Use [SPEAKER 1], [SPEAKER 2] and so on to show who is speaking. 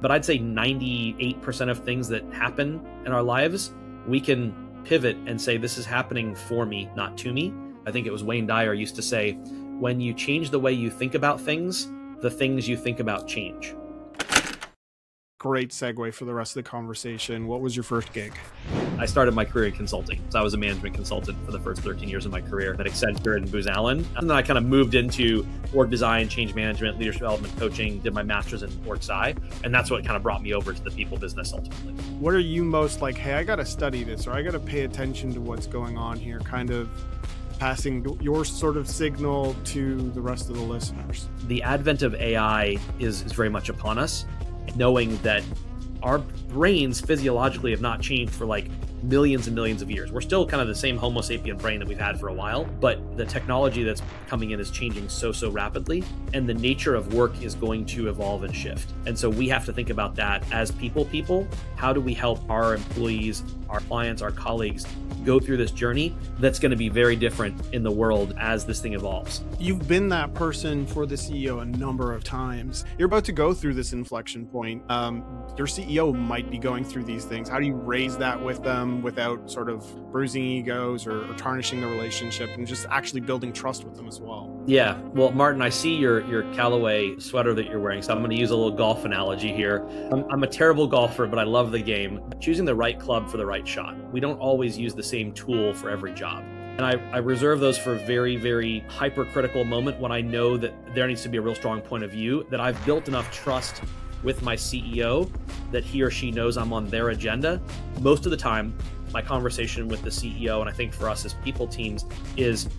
[SPEAKER 1] But I'd say 98% of things that happen in our lives, we can pivot and say, this is happening for me, not to me. I think it was Wayne Dyer used to say, when you change the way you think about things, the things you think about change.
[SPEAKER 2] Great segue for the rest of the conversation. What was your first gig?
[SPEAKER 1] I started my career in consulting. So I was a management consultant for the first 13 years of my career at Accenture and Booz Allen. And then I kind of moved into org design, change management, leadership development coaching, did my master's in org sci. And that's what kind of brought me over to the people business ultimately.
[SPEAKER 2] What are you most like, hey, I got to study this, or I got to pay attention to what's going on here, kind of passing your sort of signal to the rest of the listeners?
[SPEAKER 1] The advent of AI is very much upon us, knowing that our brains physiologically have not changed for like millions and millions of years. We're still kind of the same Homo sapien brain that we've had for a while, but the technology that's coming in is changing so rapidly, and the nature of work is going to evolve and shift. And so we have to think about that as people. How do we help our employees, our clients, our colleagues go through this journey that's going to be very different in the world as this thing evolves?
[SPEAKER 2] You've been that person for the CEO a number of times. You're about to go through this inflection point. Your CEO might be going through these things. How do you raise that with them without sort of bruising egos or tarnishing the relationship, and just actually building trust with them as well?
[SPEAKER 1] Yeah, well, Martin, I see your Callaway sweater that you're wearing, so I'm going to use a little golf analogy here. I'm a terrible golfer, but I love the game. Choosing the right club for the right shot. We don't always use the same tool for every job. And I reserve those for a very, very hypercritical moment when I know that there needs to be a real strong point of view, that I've built enough trust with my CEO that he or she knows I'm on their agenda. Most of the time, my conversation with the CEO, and I think for us as people teams, is